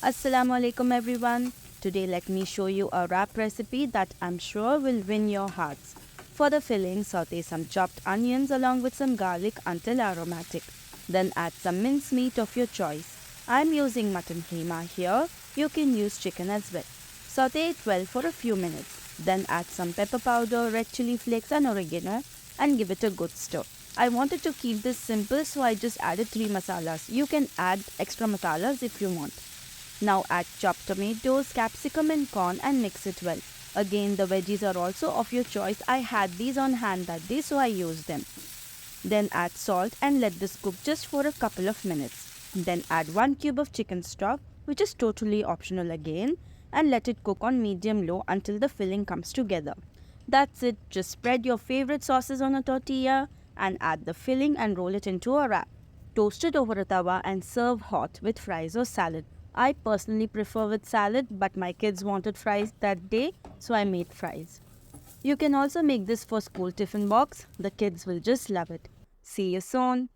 Assalamu alaikum everyone. Today let me show you a wrap recipe that I'm sure will win your hearts. For the filling, saute some chopped onions along with some garlic until aromatic. Then add some minced meat of your choice. I'm using mutton keema here. You can use chicken as well. Saute it well for a few minutes. Then add some pepper powder, red chili flakes and oregano and give it a good stir. I wanted to keep this simple so I just added 3 masalas. You can add extra masalas if you want. Now add chopped tomatoes, capsicum and corn and mix it well. Again, the veggies are also of your choice. I had these on hand that day so I used them. Then add salt and let this cook just for a couple of minutes. Then add 1 cube of chicken stock, which is totally optional again, and let it cook on medium low until the filling comes together. That's it. Just spread your favorite sauces on a tortilla and add the filling and roll it into a wrap. Toast it over a tawa and serve hot with fries or salad. I personally prefer with salad, but my kids wanted fries that day, so I made fries. You can also make this for school tiffin box. The kids will just love it. See you soon.